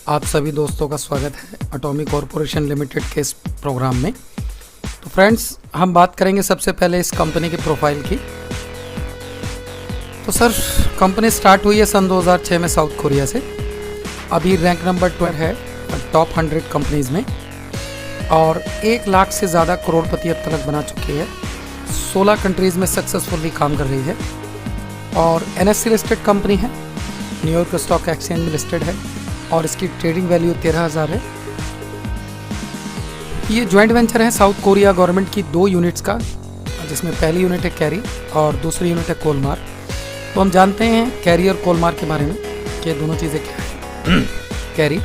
आप सभी दोस्तों का स्वागत है एटॉमिक कॉरपोरेशन लिमिटेड के इस प्रोग्राम में। तो फ्रेंड्स, हम बात करेंगे सबसे पहले इस कंपनी के प्रोफाइल की। तो सर, कंपनी स्टार्ट हुई है सन 2006 में साउथ कोरिया से। अभी रैंक नंबर 12 है टॉप 100 कंपनीज़ में और 1 लाख से ज़्यादा करोड़पति अब तक बना चुकी है। 16 कंट्रीज़ में सक्सेसफुली काम कर रही है और NSE लिस्टेड कंपनी है, न्यूयॉर्क स्टॉक एक्सचेंज में लिस्टेड है और इसकी ट्रेडिंग वैल्यू 13,000 है। ये जॉइंट वेंचर है साउथ कोरिया गवर्नमेंट की 2 यूनिट्स का, जिसमें पहली यूनिट है कैरी और दूसरी यूनिट है कोलमार। तो हम जानते हैं कैरी और कोलमार के बारे में कि दोनों चीज़ें क्या हैं। Carry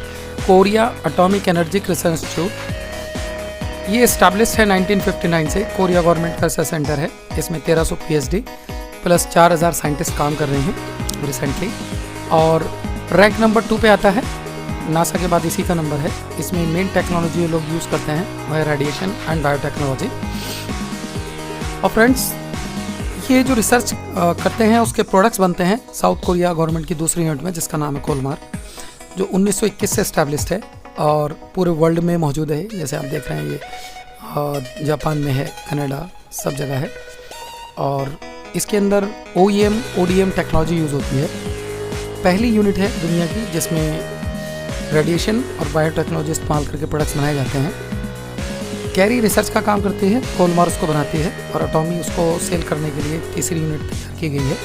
Korea atomic energy research institute, ये इस्टेब्लिश है 1959 से। कोरिया गवर्नमेंट का रिसर्च सेंटर है। इसमें 1300 PhD प्लस 4000 साइंटिस्ट काम कर रहे हैं रिसेंटली। और रैंक नंबर 2 पे आता है, नासा के बाद इसी का नंबर है। इसमें मेन टेक्नोलॉजी लोग यूज़ करते हैं वह है रेडिएशन एंड बायोटेक्नोलॉजी। और फ्रेंड्स, ये जो रिसर्च करते हैं उसके प्रोडक्ट्स बनते हैं साउथ कोरिया गवर्नमेंट की दूसरी यूनिट में, जिसका नाम है कोलमार, जो 1921 से इस्टेब्लिश्ड है और पूरे वर्ल्ड में मौजूद है। जैसे आप देख रहे हैं ये जापान में है, कनाडा, सब जगह है। और इसके अंदर OEM ODM टेक्नोलॉजी यूज़ होती है। पहली यूनिट है दुनिया की जिसमें रेडिएशन और बायोटेक्नोलॉजी इस्तेमाल करके प्रोडक्ट्स बनाए जाते हैं। कैरी रिसर्च का काम करती है, कोलमार उसको बनाती है और एटॉमी उसको सेल करने के लिए तीसरी यूनिट तैयार की गई है।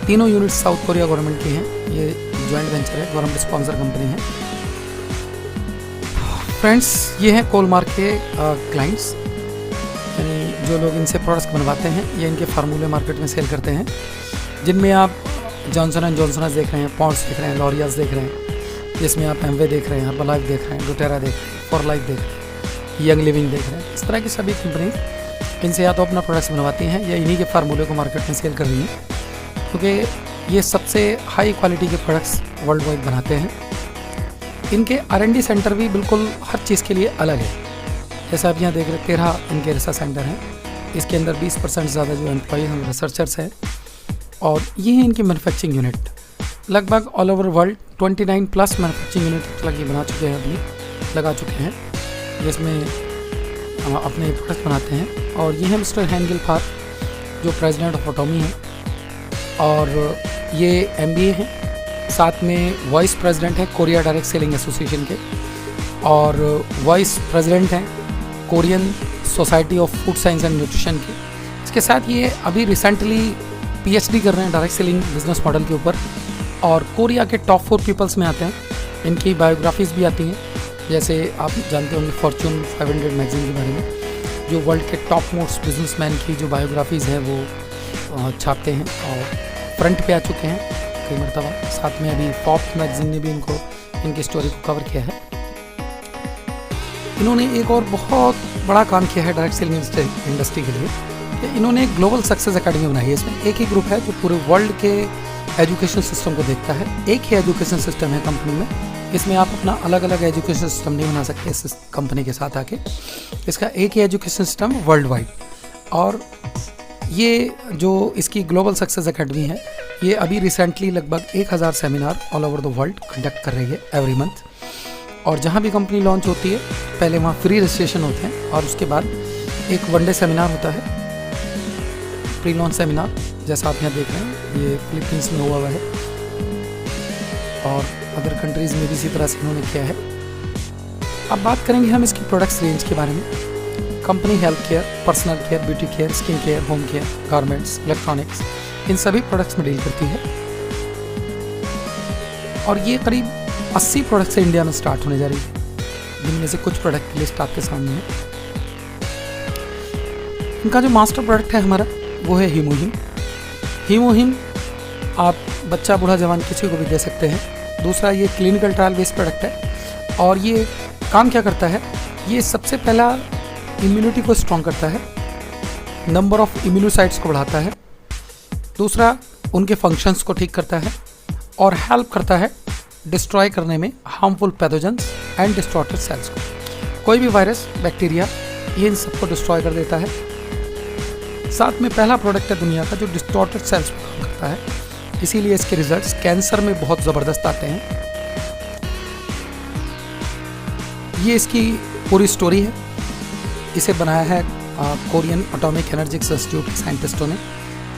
तीनों यूनिट साउथ कोरिया गवर्नमेंट की हैं। ये जॉइंट वेंचर है, गवर्नमेंट स्पॉन्सर कंपनी है। फ्रेंड्स, ये हैं कोलमार के क्लाइंट्स, यानी जो लोग इनसे प्रोडक्ट्स बनवाते हैं। ये इनके फार्मूले मार्केट में सेल करते हैं, जिनमें आप जॉनसन एंड जॉनसन देख रहे हैं, पॉन्ड्स देख रहे हैं, लॉरियल्स देख रहे हैं, जिसमें आप एमवे देख रहे हैं, हर्बलाइफ देख रहे हैं, डोटेरा देख रहे हैं, फॉर लाइफ देख रहे हैं, यंग लिविंग देख रहे हैं। इस तरह की सभी कंपनी इनसे या तो अपना प्रोडक्ट्स बनवाती हैं या इन्हीं के फार्मूले को मार्केट में सेल कर रही हैं, क्योंकि ये सबसे हाई क्वालिटी के प्रोडक्ट्स वर्ल्ड वाइड बनाते हैं। इनके R&D सेंटर भी बिल्कुल हर चीज़ के लिए अलग है। जैसा आप यहाँ देख रहे हैं, 13 इनके रिसर्च सेंटर हैं। इसके अंदर 20% से ज़्यादा जो एम्प्लॉई हैं रिसर्चर्स हैं। और ये है इनकी मैन्युफैक्चरिंग यूनिट। लगभग all over world 29+ manufacturing unit लगी बना चुके हैं, अभी लगा चुके हैं, जिसमें अपने प्रोडक्ट्स बनाते हैं। और ये है मिस्टर हैन गिलफार, जो प्रेसिडेंट ऑफ एटॉमी है और ये MBA हैं। साथ में वाइस प्रेसिडेंट है कोरिया डायरेक्ट सेलिंग एसोसिएशन के और वाइस प्रेसिडेंट हैं Korean society of food science and nutrition के। इसके साथ ये अभी रिसेंटली PhD कर रहे हैं डायरेक्ट सेलिंग बिजनेस मॉडल के ऊपर और कोरिया के टॉप 4 पीपल्स में आते हैं। इनकी बायोग्राफीज़ भी आती हैं, जैसे आप जानते होंगे फॉर्च्यून 500 मैगजीन के बारे में, जो वर्ल्ड के टॉप मोस्ट बिजनेसमैन की जो बायोग्राफीज़ हैं वो छापते हैं और फ्रंट पे आ चुके हैं कई मरतबा। साथ में अभी फोर्ब्स मैगजीन ने भी इनकी स्टोरी को कवर किया है। इन्होंने एक और बहुत बड़ा काम किया है डायरेक्ट सेलिंग इंडस्ट्री के लिए। इन्होंने एक ग्लोबल सक्सेस एकेडमी बनाई है। इसमें एक ही ग्रुप है जो पूरे वर्ल्ड के एजुकेशन सिस्टम को देखता है। एक ही एजुकेशन सिस्टम है कंपनी में, इसमें आप अपना अलग अलग एजुकेशन सिस्टम नहीं बना सकते इस कंपनी के साथ आके। इसका एक ही एजुकेशन सिस्टम वर्ल्ड वाइड। और ये जो इसकी ग्लोबल सक्सेस एकेडमी है, ये अभी रिसेंटली लगभग 1000 seminar all over the world conduct कर रही है एवरी मंथ। और जहाँ भी कंपनी लॉन्च होती है, पहले वहाँ फ्री रजिस्ट्रेशन होते हैं और उसके बाद एक वनडे सेमिनार होता है, प्री लॉन्च सेमिनार, जैसा आप यहाँ देख रहे हैं। ये फिलीपींस में हुआ है और अदर कंट्रीज़ में भी इसी तरह से इन्होंने किया है। अब बात करेंगे हम इसकी प्रोडक्ट्स रेंज के बारे में। Company health care, personal care, beauty care, skin care, home care, garments, electronics, इन सभी प्रोडक्ट्स में डील करती है। और ये करीब 80 प्रोडक्ट्स से इंडिया में स्टार्ट होने जा रही है, जिनमें से कुछ प्रोडक्ट की लिस्ट आपके सामने है। इनका जो मास्टर प्रोडक्ट है हमारा, वो है हीमोहिम। हीमोहिम आप बच्चा बूढ़ा जवान किसी को भी दे सकते हैं। दूसरा, ये क्लिनिकल ट्रायल बेस्ड प्रोडक्ट है और ये काम क्या करता है, ये सबसे पहला इम्यूनिटी को स्ट्रॉन्ग करता है, नंबर ऑफ इम्यूनोसाइट्स को बढ़ाता है। दूसरा, उनके फंक्शंस को ठीक करता है और हेल्प करता है डिस्ट्रॉय करने में harmful pathogens and distorted cells को। कोई भी वायरस, बैक्टीरिया, ये इन सबको डिस्ट्रॉय कर देता है। साथ में पहला प्रोडक्ट है दुनिया का जो डिस्टॉर्टेड सेल्स पर काम करता है, इसीलिए इसके रिजल्ट्स कैंसर में बहुत ज़बरदस्त आते हैं। ये इसकी पूरी स्टोरी है। इसे बनाया है कोरियन एटॉमिक एनर्जी इंस्टीट्यूट के साइंटिस्टों ने,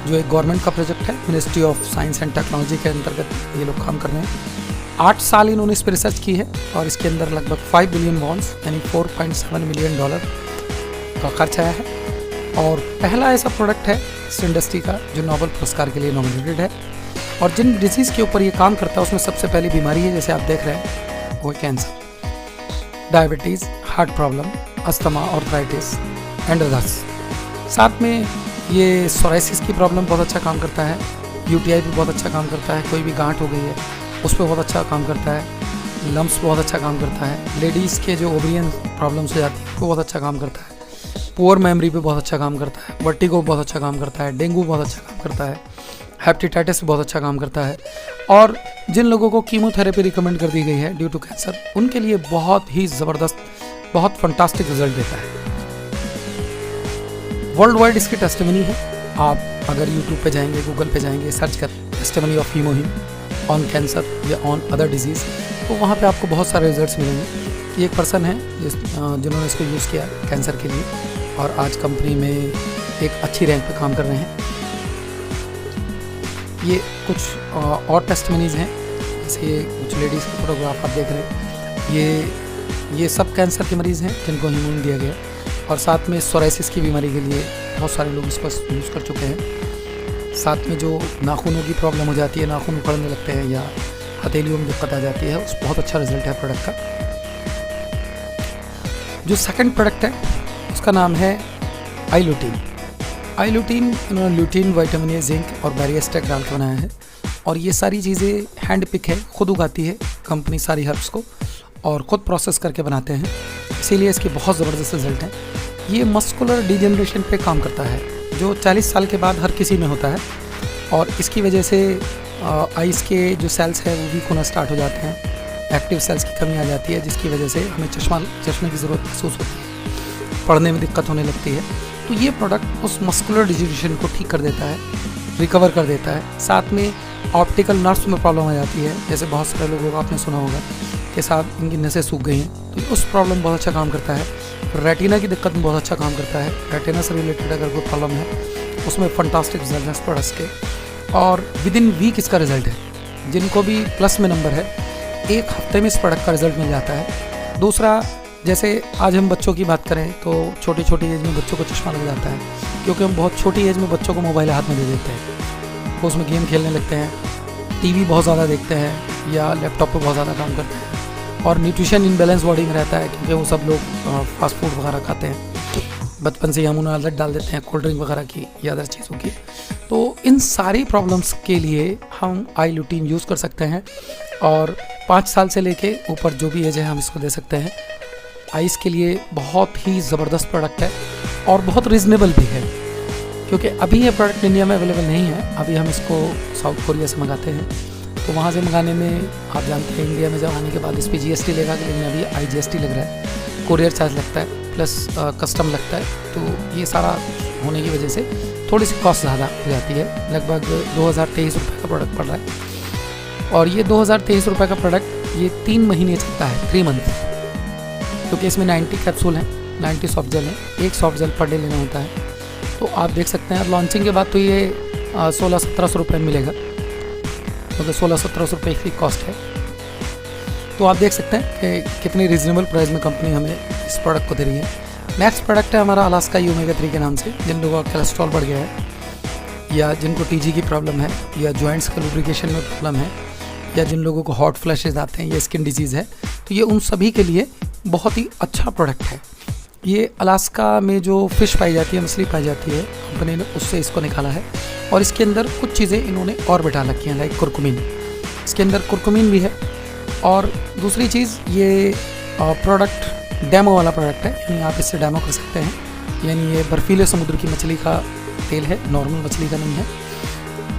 जो एक गवर्नमेंट का प्रोजेक्ट है। Ministry of science and technology के अंतर्गत ये लोग काम कर रहे हैं। 8 साल इन्होंने इस पर रिसर्च की है और इसके अंदर लगभग 5 बिलियन वॉन्स यानी $4.7 मिलियन का खर्च आया है। और पहला ऐसा प्रोडक्ट है इस इंडस्ट्री का जो नोबेल पुरस्कार के लिए नॉमिनेटेड है। और जिन डिजीज़ के ऊपर ये काम करता है उसमें सबसे पहली बीमारी है, जैसे आप देख रहे हैं, वो cancer, diabetes, heart problem, asthma, arthritis and others. साथ में ये सोराइसिस की प्रॉब्लम बहुत अच्छा काम करता है, यूटीआई भी बहुत अच्छा काम करता है, कोई भी गांठ हो गई है उस पर बहुत अच्छा काम करता है, लम्प्स बहुत अच्छा काम करता है, लेडीज़ के जो ओवरियन प्रॉब्लम्स हो जाती है वो बहुत अच्छा काम करता है, पुअर मेमोरी पे बहुत अच्छा काम करता है, वर्टिगो बहुत अच्छा काम करता है, डेंगू बहुत अच्छा काम करता है, हेपेटाइटिस बहुत अच्छा काम करता है। और जिन लोगों को कीमोथेरेपी रिकमेंड कर दी गई है ड्यू टू कैंसर, उनके लिए बहुत ही ज़बरदस्त, बहुत फंटास्टिक रिजल्ट देता है। वर्ल्ड वाइड इसकी टेस्टिमनी है। आप अगर यूट्यूब पे जाएंगे, गूगल पे जाएंगे, सर्च कर टेस्टिमनी ऑफ हीमोहिम ऑन कैंसर या ऑन अदर डिजीज़, तो वहाँ पे आपको बहुत सारे रिजल्ट्स मिलेंगे। ये एक पर्सन है जिन्होंने इसको यूज़ किया कैंसर के लिए और आज कंपनी में एक अच्छी रैंक पे काम कर रहे हैं। ये कुछ और टेस्टिमनीज़ हैं, जैसे ये कुछ लेडीज़ के फोटोग्राफ आप देख रहे हैं। ये सब कैंसर के मरीज़ हैं जिनको हीमोहिम दिया गया। और साथ में सोराइसिस की बीमारी के लिए बहुत सारे लोग इसको यूज़ कर चुके हैं। साथ में जो नाखूनों की प्रॉब्लम हो जाती है, नाखून उखड़ने लगते हैं या हथेलियों में दिक्कत आ जाती है, उस बहुत अच्छा रिजल्ट है प्रोडक्ट का। जो सेकंड प्रोडक्ट है उसका नाम है आइलूटीन। आइलूटीन इन्होंने ल्यूटीन, विटामिन ए, जिंक और बैरिएस्टेक डाल के बनाया है। और ये सारी चीज़ें हैंड पिक है, खुद उगाती है कंपनी सारी हर्ब्स को और ख़ुद प्रोसेस करके बनाते हैं, इसीलिए इसके बहुत ज़बरदस्त रिजल्ट हैं। ये मस्कुलर डिजेनरेशन पे काम करता है जो 40 साल के बाद हर किसी में होता है और इसकी वजह से आइज़ के जो सेल्स हैं वो वीक होना स्टार्ट हो जाते हैं, एक्टिव सेल्स की कमी आ जाती है, जिसकी वजह से हमें चश्मे की ज़रूरत महसूस होती है, पढ़ने में दिक्कत होने लगती है। तो ये प्रोडक्ट उस मस्कुलर डिजेनरेशन को ठीक कर देता है, रिकवर कर देता है। साथ में ऑप्टिकल नर्व्स में प्रॉब्लम आ जाती है, जैसे बहुत सारे लोगों को आपने सुना होगा के साथ इनकी नसें सूख गई हैं, तो उस प्रॉब्लम बहुत अच्छा काम करता है। रेटिना की दिक्कत में बहुत अच्छा काम करता है, रेटिना से रिलेटेड अगर कोई प्रॉब्लम है उसमें फंटास्टिक रिजल्ट है इस प्रोडक्ट्स के। और विद इन वीक इसका रिजल्ट है। जिनको भी प्लस में नंबर है, 1 हफ्ते में इस प्रोडक्ट का रिजल्ट मिल जाता है। दूसरा, जैसे आज हम बच्चों की बात करें तो छोटी छोटी एज में बच्चों को चश्मा लग जाता है, क्योंकि हम बहुत छोटी एज में बच्चों को मोबाइल हाथ में दे देते हैं, वो उसमें गेम खेलने लगते हैं, टीवी बहुत ज़्यादा देखते हैं या लैपटॉप पे बहुत ज़्यादा काम करते हैं। और न्यूट्रिशन इनबैलेंस बॉडी में रहता है, क्योंकि वो सब लोग फास्ट फूड वगैरह खाते हैं, बचपन से हम उन्हें आदत डाल देते हैं कोल्ड ड्रिंक वगैरह की या अदर चीज़ों की। तो इन सारी प्रॉब्लम्स के लिए हम आइलूटीन यूज़ कर सकते हैं और 5 साल से लेके ऊपर जो भी एज है हम इसको दे सकते हैं। आइज़ के लिए बहुत ही ज़बरदस्त प्रोडक्ट है और बहुत रीज़नेबल भी है, क्योंकि अभी ये प्रोडक्ट इंडिया में अवेलेबल नहीं है। अभी हम इसको साउथ कोरिया से मंगाते हैं, तो वहाँ से मंगाने में आप जानते हैं इंडिया में जब आने के बाद इस पर GST लेगा, लेकिन अभी IGST लग रहा है, कोरियर चार्ज लगता है प्लस कस्टम लगता है। तो ये सारा होने की वजह से थोड़ी सी कॉस्ट ज़्यादा हो जाती है। लगभग 2023 रुपये का प्रोडक्ट पड़ रहा है और ये 2023 रुपये का प्रोडक्ट ये 3 महीने चलता है, 3 मंथ, क्योंकि इसमें 90 कैप्सूल हैं, 90 सॉफ्ट जेल हैं, एक सॉफ्ट जेल पर डे लेना होता है। तो आप देख सकते हैं लॉन्चिंग के बाद तो ये 1600-1700 रुपये मिलेगा, क्योंकि 1600-1700 रुपये की कॉस्ट है। तो आप देख सकते हैं कि कितनी रीजनेबल प्राइस में कंपनी हमें इस प्रोडक्ट को दे रही है। नेक्स्ट प्रोडक्ट है हमारा अलास्का ओमेगा 3 के नाम से। जिन लोगों का कोलेस्ट्रॉल बढ़ गया है या जिनको TG की प्रॉब्लम है या जॉइंट्स का लुब्रिकेशन में प्रॉब्लम है या जिन लोगों को हॉट फ्लैशेज आते हैं या स्किन डिजीज़ है, तो ये उन सभी के लिए बहुत ही अच्छा प्रोडक्ट है। ये अलास्का में जो फ़िश पाई जाती है, मछली पाई जाती है, कंपनी ने उससे इसको निकाला है और इसके अंदर कुछ चीज़ें इन्होंने और बिठा रखी हैं, लाइक कुरकुमिन। इसके अंदर कुरकुमिन भी है। और दूसरी चीज़, ये प्रोडक्ट डेमो वाला प्रोडक्ट है, यानी आप इससे डेमो कर सकते हैं। यानी ये बर्फीले समुद्र की मछली का तेल है, नॉर्मल मछली का नहीं है।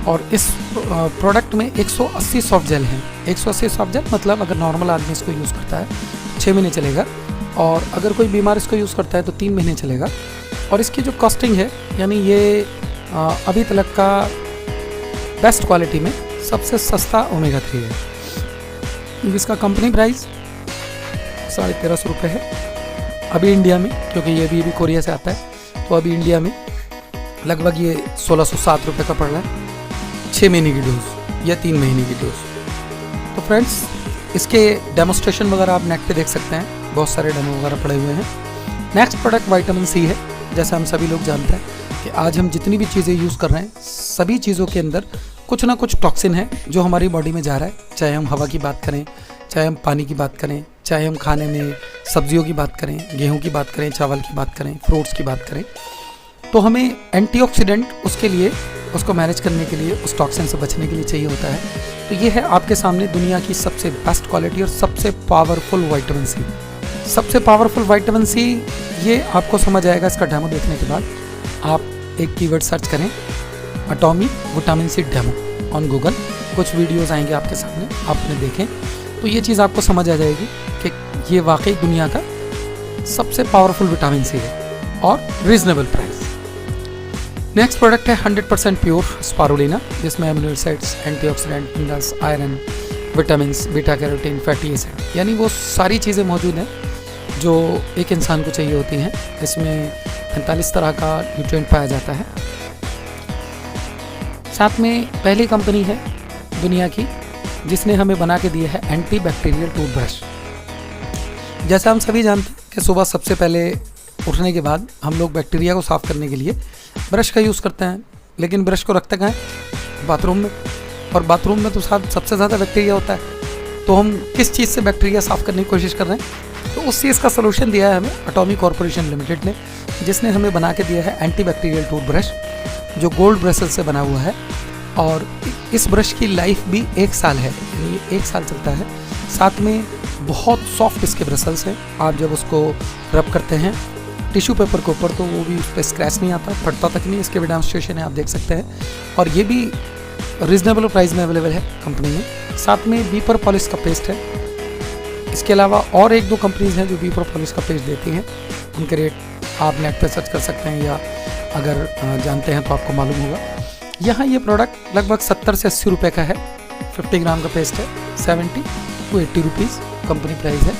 और इस प्रोडक्ट में 180 सॉफ्ट जेल हैं। 180 सॉफ्ट जेल मतलब अगर नॉर्मल आदमी इसको यूज़ करता है 6 महीने चलेगा, और अगर कोई बीमार इसको यूज़ करता है तो 3 महीने चलेगा। और इसकी जो कॉस्टिंग है, यानी ये अभी तक का बेस्ट क्वालिटी में सबसे सस्ता ओमेगा 3 है। इसका कंपनी प्राइस 1350 रुपये है अभी इंडिया में, क्योंकि ये भी कोरिया से आता है। तो अभी इंडिया में लगभग ये 1607 रुपये का पड़ रहा है 6 महीने की डोज या 3 महीने की डोज। तो फ्रेंड्स, इसके डेमोस्ट्रेशन वगैरह आप नेट पे देख सकते हैं, बहुत सारे डेमो वगैरह पड़े हुए हैं। नेक्स्ट प्रोडक्ट विटामिन सी है। जैसा हम सभी लोग जानते हैं कि आज हम जितनी भी चीज़ें यूज़ कर रहे हैं, सभी चीज़ों के अंदर कुछ ना कुछ टॉक्सिन है जो हमारी बॉडी में जा रहा है। चाहे हम हवा की बात करें, चाहे हम पानी की बात करें, चाहे हम खाने में सब्जियों की बात करें, गेहूं की बात करें, चावल की बात करें, फ्रूट्स की बात करें, तो हमें एंटीऑक्सीडेंट उसके लिए, उसको मैनेज करने के लिए, उस टॉक्सिन से बचने के लिए चाहिए होता है। तो ये है आपके सामने दुनिया की सबसे बेस्ट क्वालिटी और सबसे पावरफुल विटामिन सी। सबसे पावरफुल विटामिन सी ये आपको समझ आएगा इसका डेमो देखने के बाद। आप एक कीवर्ड सर्च करें, Atomy vitamin C demo on Google, कुछ वीडियोस आएंगे आपके सामने, आप उन्हें देखें तो ये चीज़ आपको समझ आ जाएगी कि ये वाकई दुनिया का सबसे पावरफुल विटामिन सी है और रीजनेबल प्राइस। नेक्स्ट प्रोडक्ट है 100% प्योर स्पारुलिना, जिसमें amino acids, antioxidant, minerals, iron, vitamin, beta carotene, fatty acid, यानी वो सारी चीज़ें मौजूद हैं जो एक इंसान को चाहिए होती हैं। इसमें 45 तरह का न्यूट्रिएंट पाया जाता है। साथ में पहली कंपनी है दुनिया की जिसने हमें बना के दिया है एंटी बैक्टीरियल टूथब्रश। जैसा हम सभी जानते हैं कि सुबह सबसे पहले उठने के बाद हम लोग बैक्टीरिया को साफ़ करने के लिए ब्रश का यूज़ करते हैं, लेकिन ब्रश को रखते कहाँ हैं? बाथरूम में। और बाथरूम में तो सबसे ज़्यादा बैक्टीरिया होता है। तो हम किस चीज़ से बैक्टीरिया साफ़ करने की कोशिश कर रहे हैं? तो उस चीज़ का सलूशन दिया है हमें एटॉमी कॉर्पोरेशन लिमिटेड ने, जिसने हमें बना के दिया है एंटी बैक्टीरियल टूथब्रश जो गोल्ड ब्रसेल से बना हुआ है। और इस ब्रश की लाइफ भी 1 साल है, यानी 1 साल चलता है। साथ में बहुत सॉफ्ट इसके ब्रसेल्स हैं। आप जब उसको रब करते हैं टिश्यू पेपर के ऊपर तो वो भी उस पर स्क्रैच नहीं आता, फटता तक नहीं। इसके भी डेमोंस्ट्रेशन है, आप देख सकते हैं। और ये भी रीजनेबल प्राइस में अवेलेबल है कंपनी में। साथ में बीपर पॉलिश का पेस्ट है। इसके अलावा और 1-2 कंपनीज हैं जो बीपर पॉलिश का पेस्ट देती हैं, उनके रेट आप नेट पर सर्च कर सकते हैं या अगर जानते हैं तो आपको मालूम होगा। यहाँ ये प्रोडक्ट लगभग 70 से 80 रुपये का है। 50 ग्राम का पेस्ट है, 70 to 80 रुपीज़ कंपनी प्राइस है।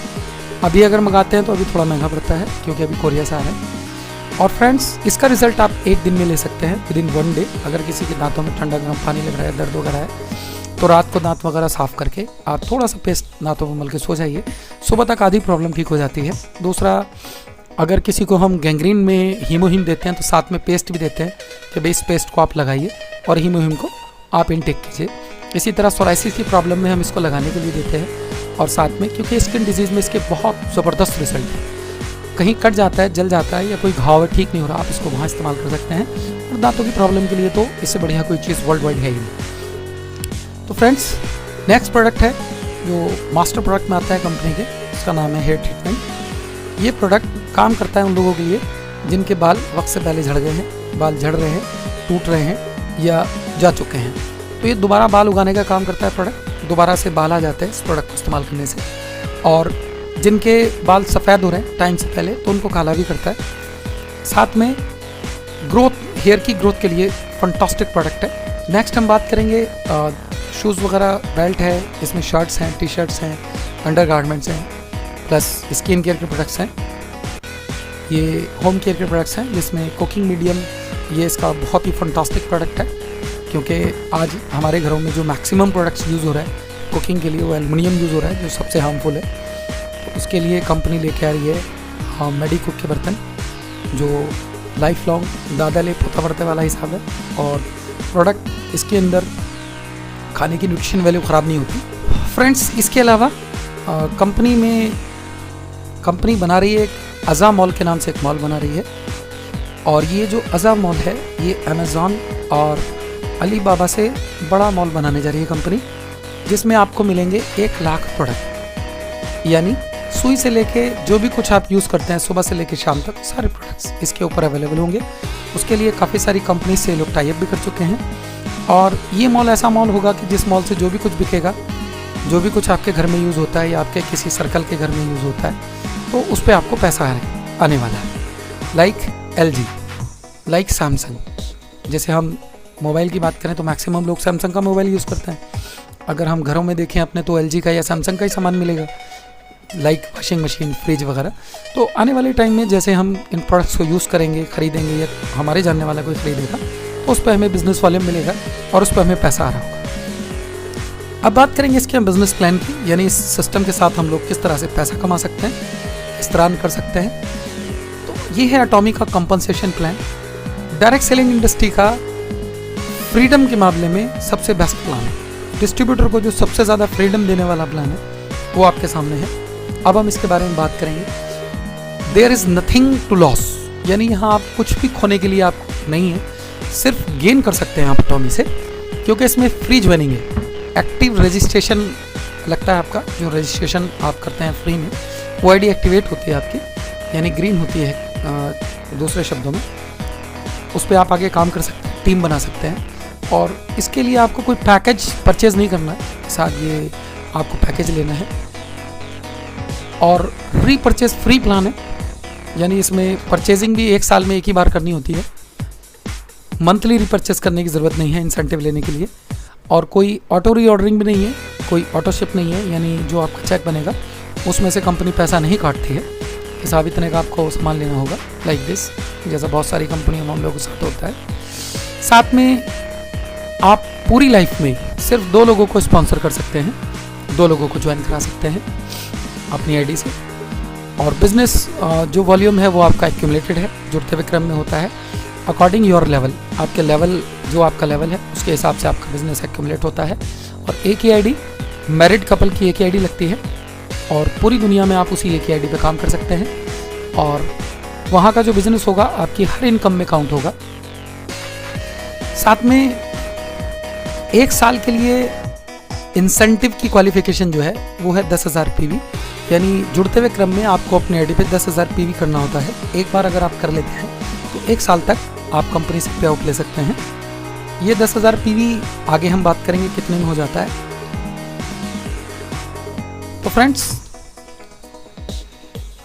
अभी अगर मंगाते हैं तो अभी थोड़ा महंगा पड़ता है क्योंकि अभी कोरिया से आ रहा है। और फ्रेंड्स, इसका रिजल्ट आप 1 दिन में ले सकते हैं, विदिन 1 डे। अगर किसी के दांतों में ठंडा गर्म पानी लग रहा है, दर्द वगैरह है, तो रात को दांत वगैरह साफ़ करके आप थोड़ा सा पेस्ट दांतों में मल के सो जाइए, सुबह तक आधी प्रॉब्लम ठीक हो जाती है। दूसरा, अगर किसी को हम गैंग्रीन में हीमोहिम देते हैं तो साथ में पेस्ट भी देते हैं कि भाई इस पेस्ट को आप लगाइए और हीमोहिम को आप इनटेक कीजिए। इसी तरह सोराइसिस की प्रॉब्लम में हम इसको लगाने के लिए देते हैं। और साथ में क्योंकि स्किन डिजीज़ में इसके बहुत ज़बरदस्त रिजल्ट है, कहीं कट जाता है, जल जाता है या कोई घाव है ठीक नहीं हो रहा, आप इसको वहाँ इस्तेमाल कर सकते हैं। और दांतों की प्रॉब्लम के लिए तो इससे बढ़िया कोई चीज़ वर्ल्ड वाइड है ही नहीं। तो फ्रेंड्स, नेक्स्ट प्रोडक्ट है जो मास्टर प्रोडक्ट में आता है कंपनी के, उसका नाम है हेयर ट्रीटमेंट। ये प्रोडक्ट काम करता है उन लोगों के लिए जिनके बाल वक्त से पहले झड़ गए हैं, बाल झड़ रहे हैं, टूट रहे हैं या जा चुके हैं। तो ये दोबारा बाल उगाने का काम करता है प्रोडक्ट, दोबारा से बाल आ जाते हैं इस प्रोडक्ट को इस्तेमाल करने से। और जिनके बाल सफ़ेद हो रहे हैं टाइम से पहले तो उनको काला भी करता है। साथ में ग्रोथ, हेयर की ग्रोथ के लिए फंटास्टिक प्रोडक्ट है। नेक्स्ट हम बात करेंगे शूज़ वगैरह, बेल्ट है, इसमें शर्ट्स हैं, टी शर्ट्स हैं, अंडर गारमेंट्स हैं, प्लस स्किन केयर के प्रोडक्ट्स हैं। ये होम केयर के प्रोडक्ट्स हैं जिसमें कुकिंग मीडियम, ये इसका बहुत ही फंटास्टिक प्रोडक्ट है क्योंकि आज हमारे घरों में जो मैक्सिमम प्रोडक्ट्स यूज़ हो रहा है कुकिंग के लिए वो एल्युमिनियम यूज़ हो रहा है जो सबसे हार्मफुल है। तो उसके लिए कंपनी लेके आ रही है मेडिकुक के बर्तन जो लाइफ लॉन्ग दादा ले पोता पड़ते वाला हिसाब है। और प्रोडक्ट इसके अंदर खाने की न्यूट्रिशन वैल्यू ख़राब नहीं होती। फ्रेंड्स, इसके अलावा कंपनी बना रही है एक अज़ा मॉल के नाम से एक मॉल बना रही है। और ये जो अज़ा मॉल है ये अमेज़ॉन और अलीबाबा से बड़ा मॉल बनाने जा रही है कंपनी, जिसमें आपको मिलेंगे 1 लाख प्रोडक्ट, यानी सुई से लेके जो भी कुछ आप यूज़ करते हैं सुबह से लेके शाम तक सारे प्रोडक्ट्स इसके ऊपर अवेलेबल होंगे। उसके लिए काफ़ी सारी कंपनी से लोग टाई अप भी कर चुके हैं। और ये मॉल ऐसा मॉल होगा कि जिस मॉल से जो भी कुछ बिकेगा, जो भी कुछ आपके घर में यूज़ होता है या आपके किसी सर्कल के घर में यूज़ होता है, तो उस पर आपको पैसा आने वाला है। Like LG, like Samsung. जैसे हम मोबाइल की बात करें तो मैक्सिमम लोग सैमसंग का मोबाइल यूज़ करते हैं। अगर हम घरों में देखें अपने तो LG का या सैमसंग का ही सामान मिलेगा। लाइक वॉशिंग मशीन, फ्रिज वगैरह। तो आने वाले टाइम में जैसे हम इन प्रोडक्ट्स को यूज़ करेंगे, ख़रीदेंगे या हमारे जानने वाला कोई ख़रीदेगा तो उस पर हमें बिज़नेस वॉल्यूम मिलेगा और उस पर हमें पैसा आ रहा होगा। अब बात करेंगे इसके हम बिज़नेस प्लान की, यानी इस सिस्टम के साथ हम लोग किस तरह से पैसा कमा सकते हैं, किस तरह अर्न कर सकते हैं। तो ये है एटॉमिक का compensation plan. Direct selling industry का फ्रीडम के मामले में सबसे बेस्ट प्लान है। डिस्ट्रीब्यूटर को जो सबसे ज़्यादा फ्रीडम देने वाला प्लान है वो आपके सामने है। अब हम इसके बारे में बात करेंगे। There is nothing to loss, यानी यहाँ आप कुछ भी खोने के लिए आप नहीं है, सिर्फ गेन कर सकते हैं आप एटॉमी से, क्योंकि इसमें फ्री ज्वाइनिंग है। एक्टिव रजिस्ट्रेशन लगता है आपका, जो रजिस्ट्रेशन आप करते हैं फ्री में, वो आईडी एक्टिवेट होती है आपकी, यानी ग्रीन होती है दूसरे शब्दों में। उस पर आप आगे काम कर सकते हैं, टीम बना सकते हैं। और इसके लिए आपको कोई पैकेज परचेज़ नहीं करना है, साथ ये आपको पैकेज लेना है। और रीपरचेज फ्री प्लान है, यानी इसमें परचेजिंग भी 1 साल में एक ही बार करनी होती है। मंथली रीपरचेज करने की ज़रूरत नहीं है इंसेंटिव लेने के लिए। और कोई ऑटो री ऑर्डरिंग भी नहीं है, कोई ऑटो शिप नहीं है, यानी जो आपका चेक बनेगा उसमें से कंपनी पैसा नहीं काटती है। हिसाब इतने का आपको सामान लेना होगा, लाइक दिस, जैसा बहुत सारी कंपनियों में हम लोगों के साथ होता है। साथ में आप पूरी लाइफ में सिर्फ 2 लोगों को स्पॉन्सर कर सकते हैं, 2 लोगों को ज्वाइन करा सकते हैं अपनी आईडी से। और बिजनेस जो वॉल्यूम है वो आपका एक्यूमुलेटेड है, जुड़ते हुए क्रम में होता है अकॉर्डिंग योर लेवल। आपके लेवल, जो आपका लेवल है उसके हिसाब से आपका बिजनेस एक्यूमुलेट होता है। और एक ही आईडी, मैरिड कपल की एक ही आईडी लगती है और पूरी दुनिया में आप उसी एक ही आईडी पे काम कर सकते हैं। और वहाँ का जो बिज़नेस होगा आपकी हर इनकम में काउंट होगा। साथ में 1 साल के लिए इंसेंटिव की क्वालिफिकेशन जो है वो है 10,000 PV, यानी जुड़ते हुए क्रम में आपको अपने आईडी पे 10,000 PV करना होता है। एक बार अगर आप कर लेते हैं तो 1 साल तक आप कंपनी से पे आउट ले सकते हैं। ये 10,000 PV आगे हम बात करेंगे कितने में हो जाता है। तो फ्रेंड्स,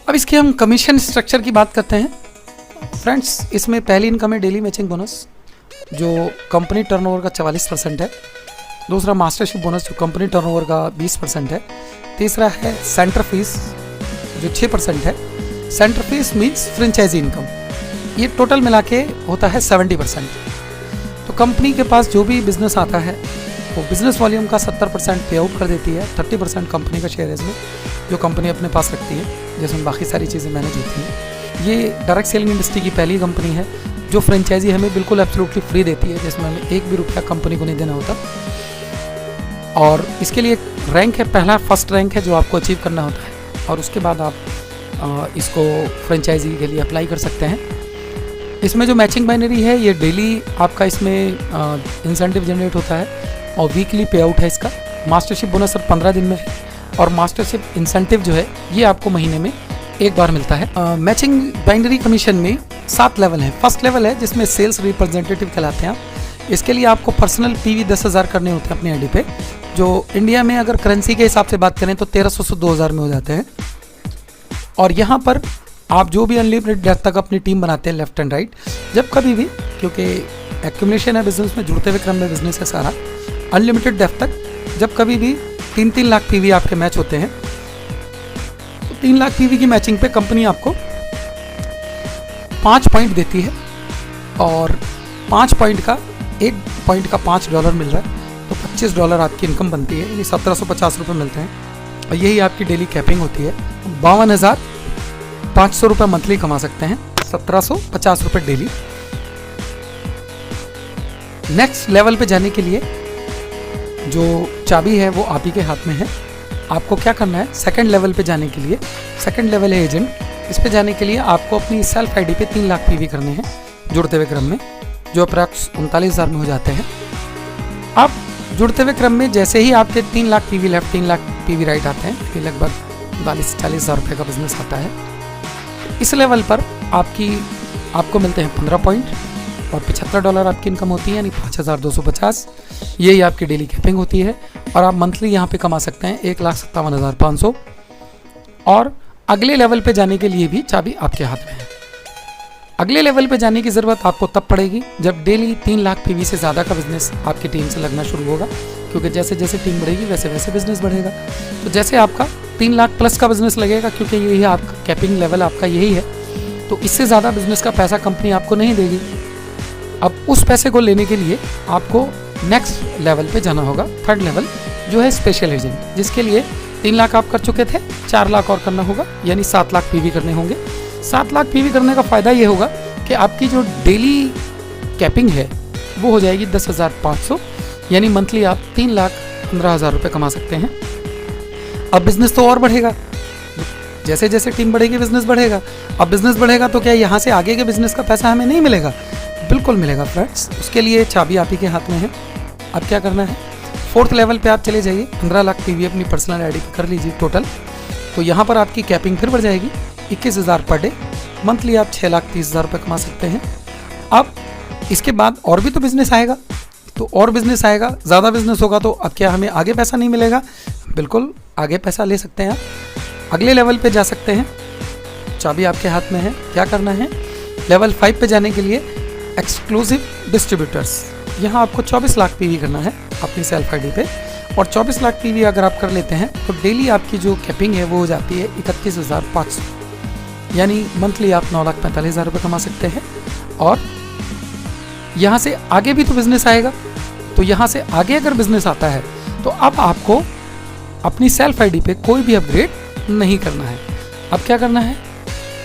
अब इसके हम कमीशन स्ट्रक्चर की बात करते हैं। फ्रेंड्स, इसमें पहली इनकम है डेली मैचिंग बोनस, जो कंपनी टर्नओवर का 44% है। दूसरा मास्टरशिप बोनस, जो कंपनी टर्नओवर का 20% है। तीसरा है सेंटर फीस, जो 6% है। Centre fees means franchisee income, ये टोटल मिला के होता है 70%। तो कंपनी के पास जो भी बिजनेस आता है वो बिजनेस वॉल्यूम का 70% पे आउट कर देती है। 30% कंपनी का शेयर है इसमें, जो कंपनी अपने पास रखती है, जिसमें बाकी सारी चीज़ें मैनेज होती हैं। ये डायरेक्ट सेलिंग इंडस्ट्री की पहली कंपनी है जो फ्रेंचाइजी हमें बिल्कुल एब्सोल्युटली फ्री देती है, जिसमें हमें 1 भी रुपया कंपनी को नहीं देना होता। और इसके लिए रैंक है, पहला फर्स्ट रैंक है जो आपको अचीव करना होता है, और उसके बाद आप इसको फ्रेंचाइजी के लिए अप्लाई कर सकते हैं। इसमें जो मैचिंग बाइनरी है ये डेली आपका इसमें इंसेंटिव जनरेट होता है और वीकली पे आउट है इसका। मास्टरशिप बोनस सर 15 दिन में है और मास्टरशिप इंसेंटिव जो है ये आपको महीने में 1 बार मिलता है। मैचिंग बाइनरी कमीशन में 7 लेवल हैं। फर्स्ट लेवल है जिसमें सेल्स रिप्रेजेंटेटिव कहलाते हैं आप। इसके लिए आपको पर्सनल PV 10,000 करने होते हैं अपनी आईडी पे, जो इंडिया में अगर करेंसी के हिसाब से बात करें तो 1300 से 2000 में हो जाते हैं। और यहाँ पर आप जो भी अनलिमिटेड डेप्थ तक अपनी टीम बनाते हैं लेफ्ट एंड राइट, जब कभी भी, क्योंकि एक्यूमुलेशन है बिजनेस में, जुड़ते हुए क्रम में बिजनेस है सारा, अनलिमिटेड डेप्थ तक जब कभी भी 3-3 लाख PV आपके मैच होते हैं तो 3 लाख PV की मैचिंग पे कंपनी आपको 5 पॉइंट देती है। और 5 पॉइंट का, 1 पॉइंट का $5 मिल रहा है, तो $25 आपकी इनकम बनती है, यानी 1750 रुपये मिलते हैं। और यही आपकी डेली कैपिंग होती है। 52,500 रुपये मंथली कमा सकते हैं, 1750 रुपये डेली। नेक्स्ट लेवल पे जाने के लिए जो चाबी है वो आप ही के हाथ में है। आपको क्या करना है, सेकंड लेवल पे जाने के लिए, सेकंड लेवल है एजेंट, इस पे जाने के लिए आपको अपनी सेल्फ आईडी पे 3 लाख PV करने हैं जुड़ते हुए क्रम में, जो अप्रॉक्स 39,000 में हो जाते हैं। आप जुड़ते हुए क्रम में जैसे ही आपके 3 lakh PV left, 3 lakh PV right आते हैं, ये लगभग 42-40 हज़ार रुपये का बिजनेस आता है। इस लेवल पर आपको मिलते हैं 15 पॉइंट और $75 आपकी इनकम होती है, यानी 5,250। यही आपकी डेली कैपिंग होती है और आप मंथली यहाँ पे कमा सकते हैं 1,57,500। और अगले लेवल पे जाने के लिए भी चाबी आपके हाथ में है। अगले लेवल पे जाने की ज़रूरत आपको तब पड़ेगी जब डेली 3 लाख पीवी से ज़्यादा का बिजनेस आपकी टीम से लगना शुरू होगा, क्योंकि जैसे जैसे टीम बढ़ेगी वैसे वैसे बिजनेस बढ़ेगा। तो जैसे आपका 3 लाख प्लस का बिजनेस लगेगा, क्योंकि यही आपका कैपिंग लेवल आपका यही है, तो इससे ज़्यादा बिजनेस का पैसा कंपनी आपको नहीं देगी। अब उस पैसे को लेने के लिए आपको नेक्स्ट लेवल पे जाना होगा, थर्ड लेवल जो है स्पेशल एजेंट, जिसके लिए 3 लाख आप कर चुके थे, 4 लाख और करना होगा, यानी 7 लाख पीवी करने होंगे। 7 लाख पीवी करने का फ़ायदा ये होगा कि आपकी जो डेली कैपिंग है वो हो जाएगी 10,500, यानी मंथली आप 3,15,000 रुपये कमा सकते हैं। अब बिजनेस तो और बढ़ेगा, जैसे जैसे टीम बढ़ेगी बिजनेस बढ़ेगा। अब बिजनेस बढ़ेगा तो क्या यहाँ से आगे के बिजनेस का पैसा हमें नहीं मिलेगा? बिल्कुल मिलेगा फ्रेंड्स। उसके लिए चाबी आप ही के हाथ में है। अब क्या करना है, 4th लेवल पे आप चले जाइए, 15 लाख पीवी अपनी पर्सनल आईडी पे कर लीजिए टोटल। तो यहाँ पर आपकी कैपिंग फिर बढ़ जाएगी 21,000 पर डे, मंथली आप 6,30,000 रुपये कमा सकते हैं। अब इसके बाद और भी तो बिजनेस आएगा, तो और बिजनेस आएगा, ज़्यादा बिजनेस होगा, तो अब क्या हमें आगे पैसा नहीं मिलेगा? बिल्कुल आगे पैसा ले सकते हैं आप, अगले लेवल पे जा सकते हैं। चाबी आपके हाथ में है। क्या करना है, लेवल 5 पे जाने के लिए एक्सक्लूसिव डिस्ट्रीब्यूटर्स, यहाँ आपको 24 लाख पीवी करना है अपनी सेल्फ आईडी पे, और 24 लाख पीवी अगर आप कर लेते हैं तो डेली आपकी जो कैपिंग है वो हो जाती है 31,500, यानी मंथली आप 9,45,000 रुपये कमा सकते हैं। और यहाँ से आगे भी तो बिजनेस आएगा, तो यहाँ से आगे अगर बिजनेस आता है तो अब आपको अपनी सेल्फ आईडी पे कोई भी अपग्रेड नहीं करना है। अब क्या करना है,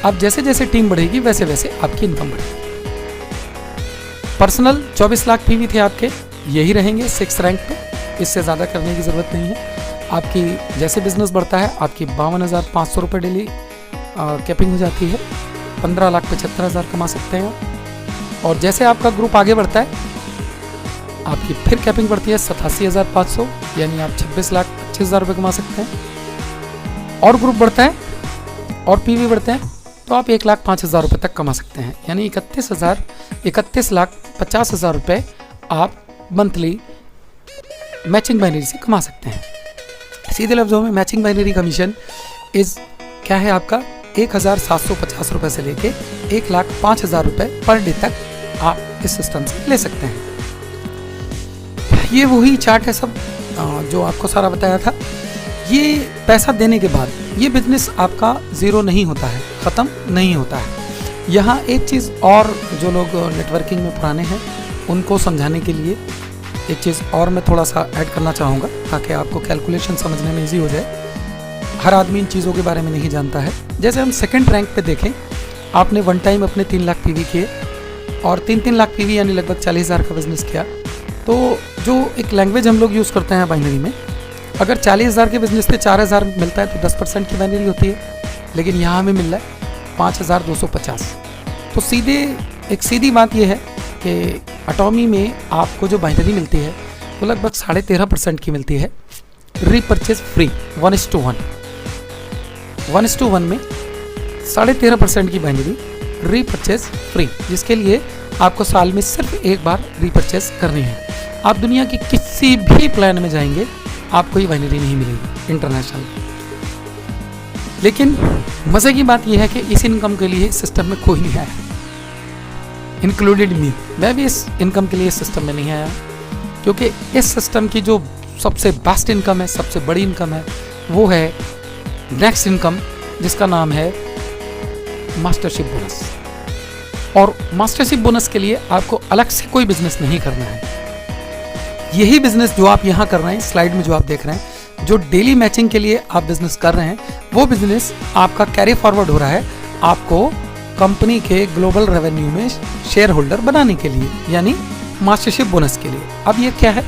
अब जैसे जैसे टीम बढ़ेगी वैसे वैसे आपकी इनकम बढ़ेगी। पर्सनल 24 लाख पीवी थे आपके, यही रहेंगे 6th रैंक पे, इससे ज़्यादा करने की ज़रूरत नहीं है। आपकी जैसे बिजनेस बढ़ता है आपकी 52,500 रुपये डेली कैपिंग हो जाती है, 15,75,000 कमा सकते हैं। और जैसे आपका ग्रुप आगे बढ़ता है आपकी फिर कैपिंग बढ़ती है 87,500, यानी आप 26,25,000 रुपये कमा सकते हैं। और ग्रुप बढ़ता है और पीवी बढ़ते हैं तो आप 1,05,000 रुपये तक कमा सकते हैं, यानी 31,50,000 रुपये आप मंथली मैचिंग बाइनरी से कमा सकते हैं। सीधे लफ्ज़ों में मैचिंग बाइनरी कमीशन इस क्या है आपका 1,750 रुपये से लेके 1,05,000 रुपये पर डे तक आप इस सिस्टम से ले सकते हैं। ये वही चार्ट है सब जो आपको सारा बताया था। ये पैसा देने के बाद ये बिजनेस आपका ज़ीरो नहीं होता है, ख़त्म नहीं होता है। यहाँ एक चीज़ और जो लोग नेटवर्किंग में पुराने हैं उनको समझाने के लिए एक चीज़ और मैं थोड़ा सा ऐड करना चाहूँगा, ताकि आपको कैलकुलेशन समझने में ईजी हो जाए। हर आदमी इन चीज़ों के बारे में नहीं जानता है। जैसे हम 2nd रैंक पे देखें, आपने वन टाइम अपने 3 लाख पीवी किए और 3-3 लाख पीवी यानी लगभग 40,000 का बिजनेस किया। तो जो एक लैंग्वेज हम लोग यूज़ करते हैं बाइनरी में, अगर 40,000 के बिजनेस पे 4,000 मिलता है तो 10% की बाइनरी होती है, लेकिन यहाँ हमें मिल रहा है 5,250। तो सीधी बात यह है कि अटॉमी में आपको जो बाइनरी मिलती है वो लगभग 13.5% की मिलती है, रीपरचेज फ्री 1:1। 1:1 में 13.5% की बाइनरी रीपरचेज फ्री, जिसके लिए आपको साल में सिर्फ एक बार रीपरचेज करनी है। आप दुनिया की किसी भी प्लान में जाएंगे आपको ये बाइनरी नहीं मिलेगी इंटरनेशनल। लेकिन मज़े की बात यह है कि इस इनकम के लिए सिस्टम में कोई नहीं आया, इंक्लूडेड मी। मैं भी इस इनकम के लिए सिस्टम में नहीं आया, क्योंकि इस सिस्टम की जो सबसे बेस्ट इनकम है, सबसे बड़ी इनकम है, वो है नेक्स्ट इनकम, जिसका नाम है मास्टरशिप बोनस। और मास्टरशिप बोनस के लिए आपको अलग से कोई बिजनेस नहीं करना है। यही बिजनेस जो आप यहाँ कर रहे हैं, स्लाइड में जो आप देख रहे हैं, जो डेली मैचिंग के लिए आप बिजनेस कर रहे हैं, वो बिजनेस आपका कैरी फॉरवर्ड हो रहा है आपको कंपनी के ग्लोबल रेवेन्यू में शेयर होल्डर बनाने के लिए, यानी मास्टरशिप बोनस के लिए। अब ये क्या है,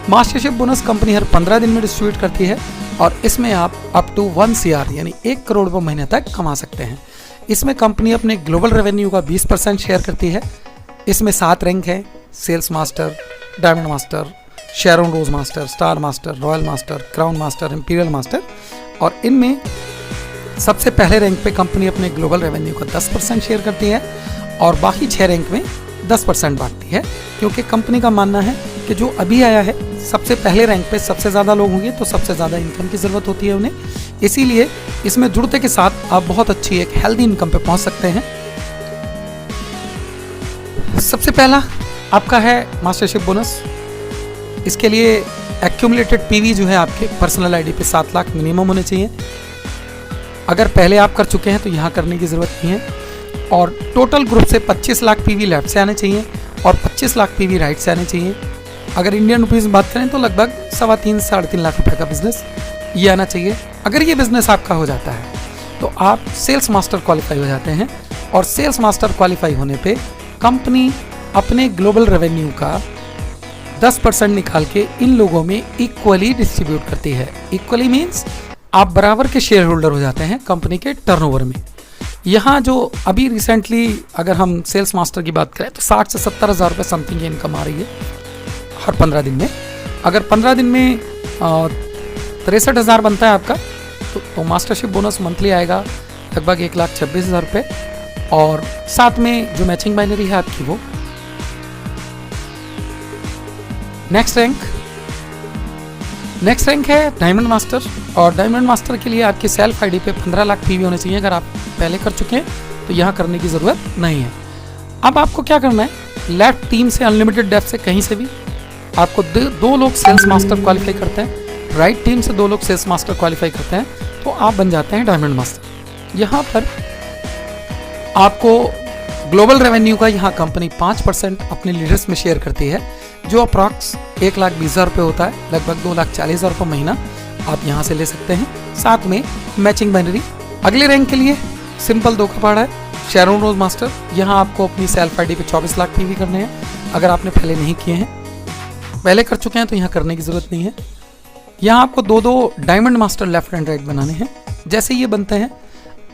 मास्टरशिप बोनस कंपनी हर 15 दिन में डिस्ट्रीब्यूट करती है और इसमें आप अप टू 1 CR यानी 1 करोड़ रुपये महीने तक कमा सकते हैं। इसमें कंपनी अपने ग्लोबल रेवेन्यू का 20% शेयर करती है। इसमें 7 रैंक है, sales master, diamond master, Sharon rose master, star master, royal master, crown master, imperial master. और इनमें सबसे पहले रैंक पे कंपनी अपने ग्लोबल रेवेन्यू का 10% शेयर करती है और बाकी 6 रैंक में 10% बांटती है, क्योंकि कंपनी का मानना है कि जो अभी आया है सबसे पहले रैंक पे सबसे ज़्यादा लोग होंगे तो सबसे ज़्यादा इनकम की ज़रूरत होती है उन्हें। इसीलिए इसमें जुड़ते के साथ आप बहुत अच्छी एक हेल्दी इनकम पे पहुंच सकते हैं। सबसे पहला आपका है मास्टरशिप बोनस। इसके लिए एक्यूमुलेटेड पीवी जो है आपके पर्सनल आईडी पे 7 लाख मिनिमम होने चाहिए। अगर पहले आप कर चुके हैं तो यहाँ करने की ज़रूरत नहीं है। और टोटल ग्रुप से 25 लाख पीवी लेफ्ट से आने चाहिए और 25 लाख पीवी राइट से आने चाहिए। अगर इंडियन रुपीज़ में बात करें तो लगभग 3.25 से 3.5 लाख रुपए का बिजनेस ये आना चाहिए। अगर ये बिजनेस आपका हो जाता है तो आप सेल्स मास्टर क्वालिफाई हो जाते हैं। और सेल्स मास्टर क्वालिफाई होने पे कंपनी अपने ग्लोबल रेवेन्यू का 10% निकाल के इन लोगों में इक्वली डिस्ट्रीब्यूट करती है। इक्वली मीन्स आप बराबर के शेयर होल्डर हो जाते हैं कंपनी के टर्नओवर में। यहाँ जो अभी रिसेंटली अगर हम सेल्स मास्टर की बात करें तो 60 से 70 हज़ार रुपये समथिंग इनकम आ रही है हर 15 दिन में। अगर 15 दिन में 63,000 बनता है आपका तो मास्टरशिप बोनस मंथली आएगा लगभग 1,26,000 रुपये। और साथ में जो मैचिंग बाइनरी है आपकी वो नेक्स्ट रैंक है डायमंड मास्टर। और डायमंड मास्टर के लिए आपकी सेल्फ आईडी पे 15 लाख पीवी होने चाहिए। अगर आप पहले कर चुके हैं तो यहाँ करने की ज़रूरत नहीं है। अब आपको क्या करना है, लेफ्ट टीम से अनलिमिटेड डेप्थ से कहीं से भी आपको 2 लोग सेल्स मास्टर क्वालिफाई करते हैं, राइट टीम से 2 लोग सेल्स मास्टर क्वालिफाई करते हैं तो आप बन जाते हैं डायमंड मास्टर। यहाँ पर आपको ग्लोबल रेवेन्यू का यहाँ कंपनी 5% अपने लीडर्स में शेयर करती है जो अप्रॉक्स 1,20,000 रुपये होता है, लगभग 2,40,000 रुपये महीना आप यहाँ से ले सकते हैं। साथ में मैचिंग बाइनरी। अगले रैंक के लिए सिंपल 2 का पहाड़ा है शेरोन रोज मास्टर। यहाँ आपको अपनी सेल्फ आईडी पे 24 लाख पीवी करने हैं। अगर आपने पहले नहीं किए हैं, पहले कर चुके हैं तो यहाँ करने की ज़रूरत नहीं है। यहाँ आपको 2 diamond master left and right बनाने हैं। जैसे ये बनते हैं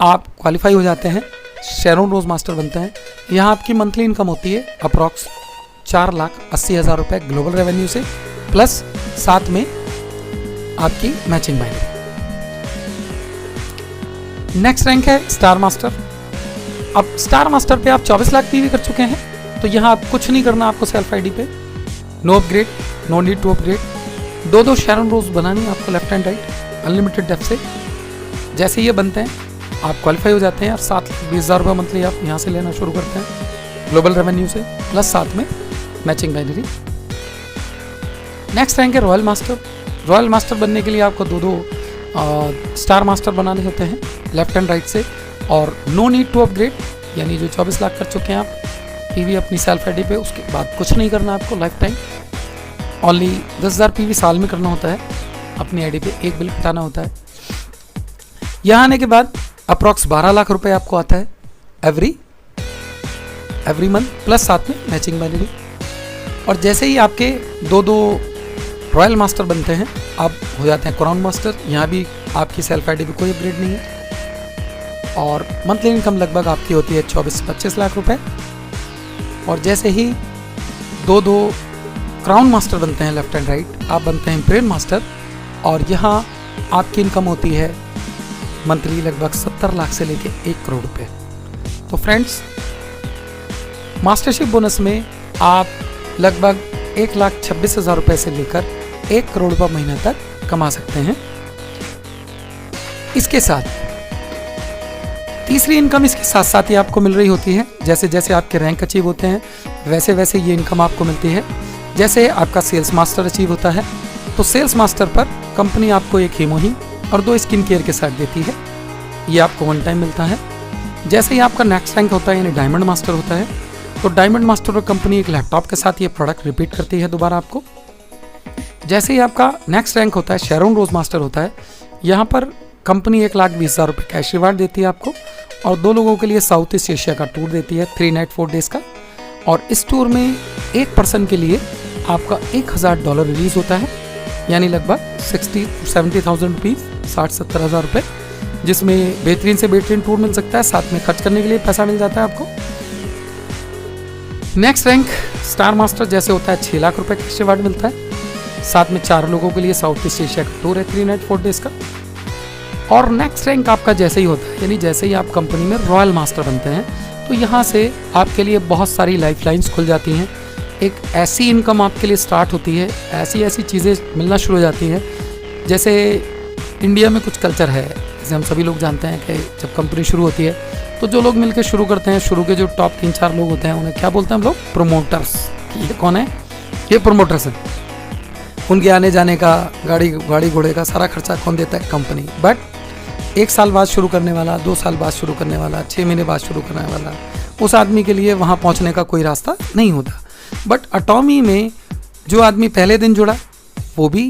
आप क्वालिफाई हो जाते हैं, शेरोन रोज मास्टर बनते हैं। यहाँ आपकी मंथली इनकम होती है अप्रॉक्स 4,80,000 रुपये ग्लोबल रेवेन्यू से, प्लस साथ में आपकी मैचिंग बाइनरी। नेक्स्ट रैंक है स्टार मास्टर। अब स्टार मास्टर पे आप 24 लाख पीवी कर चुके हैं तो यहाँ आप कुछ नहीं करना, आपको सेल्फ आईडी पे no upgrade, no need to upgrade. 2 Sharon rose बनानी है आपको left and right unlimited depth से। जैसे ये बनते हैं आप क्वालिफाई हो जाते हैं और 7,20,000 रुपये मंथली आप यहाँ से लेना शुरू करते हैं ग्लोबल रेवेन्यू से, प्लस साथ में मैचिंग बाइनरी। नेक्स्ट रैंक है रॉयल मास्टर। रॉयल मास्टर बनने के लिए आपको 2 स्टार मास्टर बनाने होते हैं लेफ्ट एंड राइट से। और नो नीड टू अपग्रेड, यानी जो 24 लाख कर चुके हैं आप पीवी अपनी सेल्फ आईडी पे, उसके बाद कुछ नहीं करना आपको लाइफ टाइम। ओनली 10,000 पीवी साल में करना होता है, अपनी आईडी पे एक बिल हटाना होता है। यहाँ आने के बाद अप्रॉक्स 12 लाख रुपए आपको आता है एवरी मंथ, प्लस साथ में मैचिंग बाइनरी। और जैसे ही आपके 2 रॉयल मास्टर बनते हैं आप हो जाते हैं क्राउन मास्टर। यहाँ भी आपकी सेल्फ आईडी पे कोई अपग्रेड नहीं है। और मंथली इनकम लगभग आपकी होती है 24 से 25 लाख रुपए। और जैसे ही 2 क्राउन मास्टर बनते हैं लेफ्ट एंड राइट, आप बनते हैं ब्रेन मास्टर। और यहाँ आपकी इनकम होती है मंथली लगभग 70 लाख से लेके 1 करोड़ रुपए। तो फ्रेंड्स, मास्टरशिप बोनस में आप लगभग 1,26,000 रुपये से लेकर 1 करोड़ रुपये महीना तक कमा सकते हैं। इसके साथ तीसरी इनकम इसके साथ साथ ही आपको मिल रही होती है। जैसे जैसे आपके रैंक अचीव होते हैं वैसे वैसे ये इनकम आपको मिलती है। जैसे आपका सेल्स मास्टर अचीव होता है तो सेल्स मास्टर पर कंपनी आपको 1 हीमोहीन और 2 स्किन केयर के सेट देती है, ये आपको 1 टाइम मिलता है। जैसे ही आपका नेक्स्ट रैंक होता है यानी डायमंड मास्टर होता है तो डायमंड मास्टर पर कंपनी एक लैपटॉप के साथ ये प्रोडक्ट रिपीट करती है दोबारा आपको। जैसे ही आपका नेक्स्ट रैंक होता है शेरोन रोज मास्टर होता है, यहाँ पर कंपनी 1,20,000 रुपये कैश रिवार्ड देती है आपको और 2 लोगों के लिए साउथ ईस्ट एशिया का टूर देती है 3 नाइट 4 डेज का। और इस टूर में एक पर्सन के लिए आपका $1,000 रिलीज होता है, यानी लगभग 60-70,000 रुपीज़, 60-70,000 रुपये, जिसमें बेहतरीन से बेहतरीन टूर मिल सकता है, साथ में खर्च करने के लिए पैसा मिल जाता है आपको। नेक्स्ट रैंक स्टार मास्टर जैसे होता है 6 लाख रुपये कैश रिवार्ड मिलता है, साथ में 4 लोगों के लिए साउथ ईस्ट एशिया का टूर है 3 नाइट 4 डेज का। और नेक्स्ट रैंक आपका जैसे ही होता है, यानी जैसे ही आप कंपनी में रॉयल मास्टर बनते हैं तो यहाँ से आपके लिए बहुत सारी लाइफ लाइन्स खुल जाती हैं। एक ऐसी इनकम आपके लिए स्टार्ट होती है, ऐसी ऐसी चीज़ें मिलना शुरू हो जाती हैं। जैसे इंडिया में कुछ कल्चर है, जैसे हम सभी लोग जानते हैं कि जब कंपनी शुरू होती है तो जो लोग मिलकर शुरू करते हैं, शुरू के जो टॉप 3-4 लोग होते हैं उन्हें क्या बोलते हैं हम लोग? प्रोमोटर्स। ये कौन है? ये प्रोमोटर्स हैं। उनके आने जाने का, गाड़ी घोड़े का सारा खर्चा कौन देता है? कंपनी। बट 1 साल बाद शुरू करने वाला, 2 साल बाद शुरू करने वाला, 6 महीने बाद शुरू करने वाला, उस आदमी के लिए वहाँ पहुँचने का कोई रास्ता नहीं होता। बट अटॉमी में जो आदमी पहले दिन जुड़ा वो भी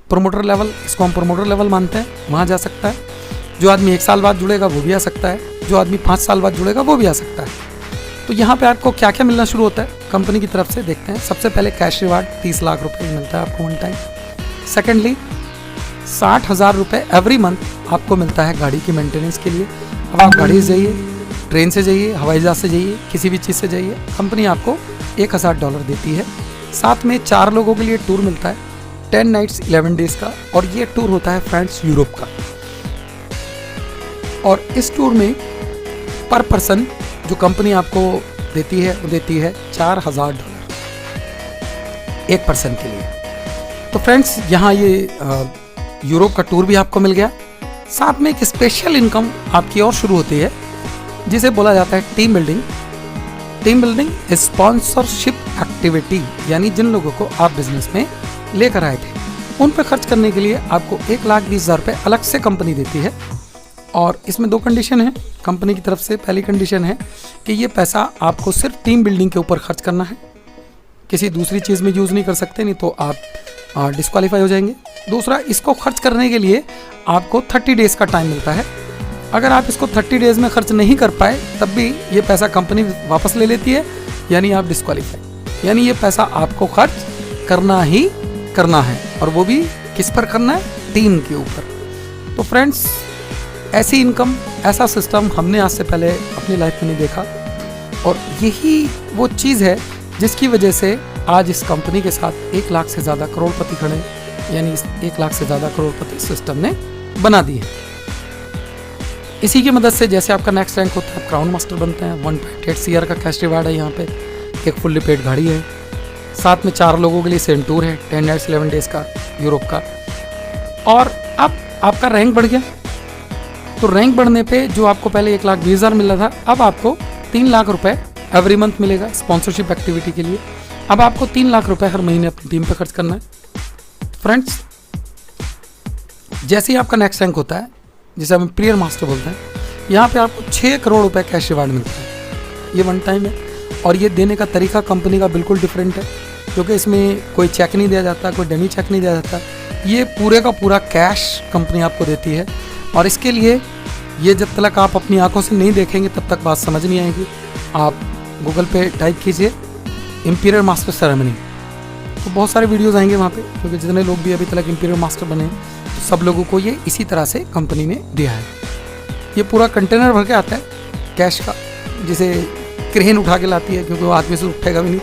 प्रोमोटर लेवल, इसको हम प्रोमोटर लेवल मानते हैं, वहाँ जा सकता है। जो आदमी 1 साल बाद जुड़ेगा वो भी आ सकता है, जो आदमी 5 साल बाद जुड़ेगा वो भी आ सकता है। तो यहाँ पे आपको क्या क्या मिलना शुरू होता है कंपनी की तरफ से, देखते हैं। सबसे पहले कैश रिवार्ड 30 लाख रुपए मिलता है आपको वन टाइम। सेकेंडली 60,000 रुपये एवरी मंथ आपको मिलता है गाड़ी की मेंटेनेंस के लिए। अब आप गाड़ी से जाइए, ट्रेन से जाइए, हवाई जहाज से जाइए, किसी भी चीज़ से जाइए, कंपनी आपको $1,000 देती है। साथ में 4 लोगों के लिए टूर मिलता है 10 नाइट्स 11 डेज का, और ये टूर होता है फ्रेंड्स यूरोप का। और इस टूर में पर पर्सन जो कंपनी आपको देती है वो देती है $4,000 एक पर्सन के लिए। तो फ्रेंड्स यहाँ ये यूरोप का टूर भी आपको मिल गया। साथ में एक स्पेशल इनकम आपकी और शुरू होती है जिसे बोला जाता है team building. Team building sponsorship activity, यानी जिन लोगों को आप बिजनेस में लेकर आए थे उन पर खर्च करने के लिए आपको 1,20,000 रुपये अलग से कंपनी देती है। और इसमें 2 कंडीशन है कंपनी की तरफ से। पहली कंडीशन है कि ये पैसा आपको सिर्फ टीम बिल्डिंग के ऊपर खर्च करना है, किसी दूसरी चीज़ में यूज़ नहीं कर सकते, नहीं तो आप डिस्क्वालीफाई हो जाएंगे। दूसरा, इसको खर्च करने के लिए आपको 30 डेज़ का टाइम मिलता है। अगर आप इसको 30 डेज़ में खर्च नहीं कर पाए तब भी ये पैसा कंपनी वापस ले लेती है, यानी आप डिस्क्वालीफाई। यानी ये पैसा आपको खर्च करना ही करना है, और वो भी किस पर करना है? टीम के ऊपर। तो फ्रेंड्स, ऐसी इनकम, ऐसा सिस्टम हमने आज से पहले अपनी लाइफ में नहीं देखा, और यही वो चीज़ है जिसकी वजह से आज इस कंपनी के साथ 1 लाख से ज़्यादा करोड़पति खड़े, यानी 1 लाख से ज़्यादा करोड़पति सिस्टम ने बना दी है। इसी की मदद से जैसे आपका नेक्स्ट रैंक होता है, क्राउन मास्टर बनते हैं। 1.8 CR का कैश रिवार्ड है यहाँ पे, एक फुल्ली पेड गाड़ी है, साथ में 4 लोगों के लिए सेम टूर है 10 नाइट्स 11 डेज का यूरोप का। और अब आपका रैंक बढ़ गया, तो रैंक बढ़ने पे जो आपको पहले 1,20,000 मिल रहा था, अब आपको 3 लाख रुपए एवरी मंथ मिलेगा स्पॉन्सरशिप एक्टिविटी के लिए। अब आपको 3 लाख रुपए हर महीने अपनी टीम पे खर्च करना है। फ्रेंड्स, जैसे ही आपका नेक्स्ट रैंक होता है, जिसे हम इंपीरियल मास्टर बोलते हैं, यहाँ पे आपको 6 करोड़ रुपए कैश रिवार्ड मिलता है। ये वन टाइम है, और ये देने का तरीका कंपनी का बिल्कुल डिफरेंट है, क्योंकि इसमें कोई चेक नहीं दिया जाता, कोई डमी चेक नहीं दिया जाता। ये पूरे का पूरा कैश कंपनी आपको देती है, और इसके लिए ये जब तक आप अपनी आंखों से नहीं देखेंगे तब तक बात समझ नहीं आएगी। आप गूगल पे टाइप कीजिए इंपीरियल मास्टर सेरेमनी, तो बहुत सारे वीडियोस आएंगे वहाँ पे, क्योंकि जितने लोग भी अभी तक इंपीरियल मास्टर बने तो सब लोगों को ये इसी तरह से कंपनी ने दिया है। ये पूरा कंटेनर भर के आता है कैश का, जिसे क्रेन उठा के लाती है, क्योंकि वो आदमी से उठेगा भी नहीं,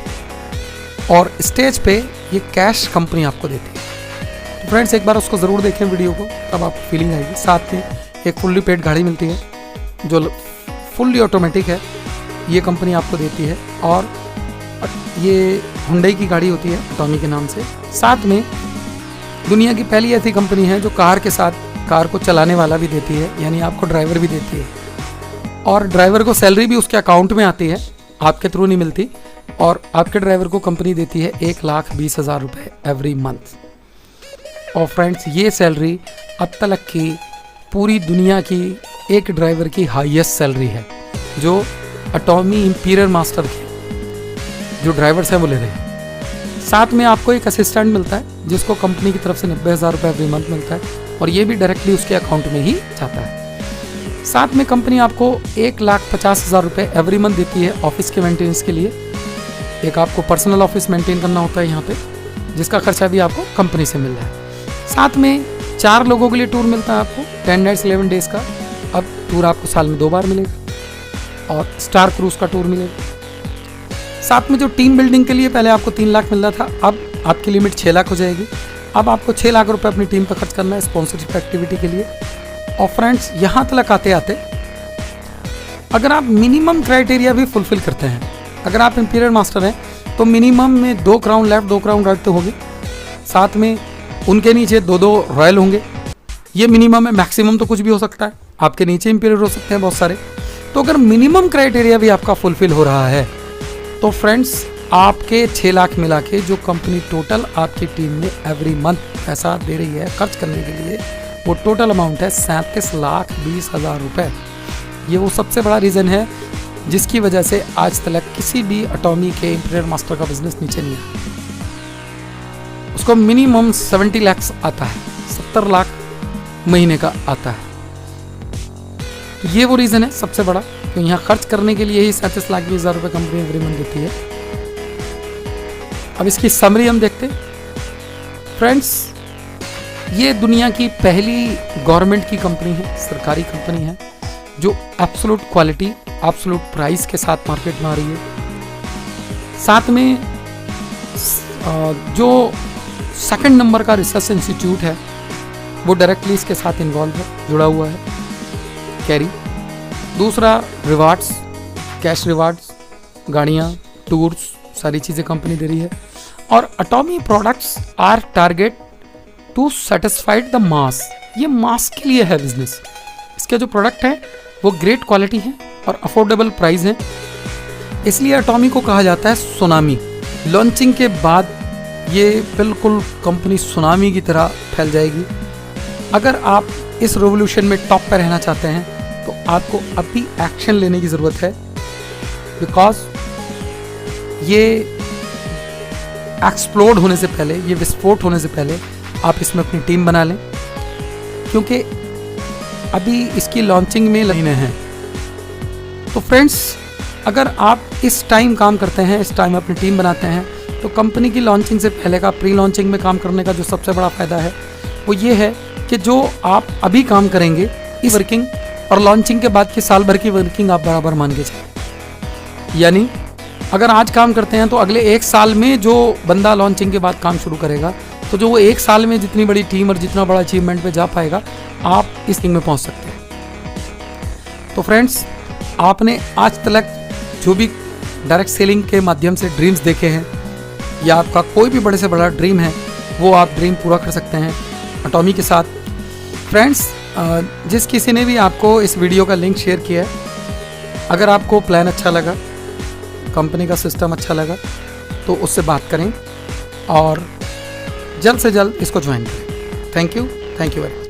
और स्टेज पे ये कैश कंपनी आपको देती है। तो फ्रेंड्स, एक बार उसको ज़रूर देखें वीडियो को, तब आपको फीलिंग आएगी। साथ में एक फुल्ली पेड गाड़ी मिलती है जो फुल्ली ऑटोमेटिक है, ये कंपनी आपको देती है, और ये हुंडई की गाड़ी होती है अटॉमी के नाम से। साथ में दुनिया की पहली ऐसी कंपनी है जो कार के साथ कार को चलाने वाला भी देती है, यानी आपको ड्राइवर भी देती है, और ड्राइवर को सैलरी भी उसके अकाउंट में आती है, आपके थ्रू नहीं मिलती। और आपके ड्राइवर को कंपनी देती है 1,20,000 रुपये एवरी मंथ। और फ्रेंड्स, ये सैलरी अब तक की पूरी दुनिया की एक ड्राइवर की हाईएस्ट सैलरी है, जो अटॉमी इंपीरियल मास्टर के जो ड्राइवर्स हैं वो ले रहे हैं। साथ में आपको एक असिस्टेंट मिलता है जिसको कंपनी की तरफ से 90,000 रुपये एवरी मंथ मिलता है, और ये भी डायरेक्टली उसके अकाउंट में ही जाता है। साथ में कंपनी आपको 1,50,000 रुपये एवरी मंथ देती है ऑफिस के मेंटेनेंस के लिए। एक आपको पर्सनल ऑफिस मेंटेन करना होता है यहाँ पे, जिसका खर्चा भी आपको कंपनी से मिल रहा है। साथ में 4 लोगों के लिए टूर मिलता है आपको 10 नाइट्स 11 डेज का। अब टूर आपको साल में 2 बार मिलेगा, और स्टार क्रूज का टूर मिलेगा। साथ में जो टीम बिल्डिंग के लिए पहले आपको 3 लाख मिल रहा था, अब आपकी लिमिट 6 लाख हो जाएगी। अब आपको 6 लाख रुपए अपनी टीम पर खर्च करना है स्पॉन्सरशिप एक्टिविटी के लिए। और फ्रेंड्स, यहाँ तक आते आते अगर आप मिनिमम क्राइटेरिया भी फुलफिल करते हैं, अगर आप इंपीरियल मास्टर हैं तो मिनिमम में 2 क्राउन लेफ्ट 2 क्राउन राइट तो होंगे, साथ में उनके नीचे 2-2 रॉयल होंगे, ये मिनिमम है, मैक्सिमम तो कुछ भी हो सकता है, आपके नीचे इंपीरियर हो सकते हैं बहुत सारे। तो अगर मिनिमम क्राइटेरिया भी आपका फुलफिल हो रहा है तो फ्रेंड्स आपके 6 लाख मिला के जो कंपनी टोटल आपकी टीम में एवरी मंथ पैसा दे रही है खर्च करने के लिए, वो टोटल अमाउंट है 37,20,000 रुपये। ये वो सबसे बड़ा रीज़न है जिसकी वजह से आज तक किसी भी एटॉमी के इंपीरियर मास्टर का बिजनेस नीचे नहीं आया। उसको मिनिमम 70 लाख आता है, 70 लाख महीने का आता है। तो ये वो रीज़न है सबसे बड़ा, तो यहाँ खर्च करने के लिए ही 37,20,000 रुपये कंपनी एवरी मंथ देती है। अब इसकी समरी हम देखते फ्रेंड्स। ये दुनिया की पहली गवर्नमेंट की कंपनी है, सरकारी कंपनी है, जो एब्सोल्यूट क्वालिटी एब्सोल्यूट प्राइस के साथ मार्केट में आ रही है। साथ में जो सेकंड नंबर का रिसर्च इंस्टीट्यूट है वो डायरेक्टली इसके साथ इन्वॉल्व है, जुड़ा हुआ है, कैरी। दूसरा रिवार्ड्स, कैश रिवार्ड्स, गाड़ियाँ, टूर्स, सारी चीज़ें कंपनी दे रही है। और Atomy products are target to satisfied the mass, ये मास के लिए है बिजनेस। इसके जो प्रोडक्ट हैं वो ग्रेट क्वालिटी है और अफोर्डेबल प्राइस है, इसलिए एटॉमी को कहा जाता है सुनामी। लॉन्चिंग के बाद ये बिल्कुल कंपनी सुनामी की तरह फैल जाएगी। अगर आप इस रेवोल्यूशन में टॉप पर रहना चाहते हैं तो आपको अभी एक्शन लेने की ज़रूरत है, बिकॉज ये एक्सप्लोड होने से पहले, ये विस्फोट होने से पहले आप इसमें अपनी टीम बना लें, क्योंकि अभी इसकी लॉन्चिंग में महीने हैं। तो फ्रेंड्स अगर आप इस टाइम काम करते हैं, इस टाइम अपनी टीम बनाते हैं, तो कंपनी की लॉन्चिंग से पहले का प्री लॉन्चिंग में काम करने का जो सबसे बड़ा फ़ायदा है वो ये है कि जो आप अभी काम करेंगे इस वर्किंग और लॉन्चिंग के बाद की साल भर की वर्किंग आप बराबर मान के चलें। यानी अगर आज काम करते हैं तो अगले 1 साल में जो बंदा लॉन्चिंग के बाद काम शुरू करेगा, तो जो वो 1 साल में जितनी बड़ी टीम और जितना बड़ा अचीवमेंट पे जा पाएगा, आप इस थिंग में पहुंच सकते हैं। तो फ्रेंड्स आपने आज तक जो भी डायरेक्ट सेलिंग के माध्यम से ड्रीम्स देखे हैं, या आपका कोई भी बड़े से बड़ा ड्रीम है, वो आप ड्रीम पूरा कर सकते हैं एटॉमी के साथ। फ्रेंड्स जिस किसी ने भी आपको इस वीडियो का लिंक शेयर किया है, अगर आपको प्लान अच्छा लगा, कंपनी का सिस्टम अच्छा लगा, तो उससे बात करें और जल्द से जल्द इसको ज्वाइन करें। Thank you very much.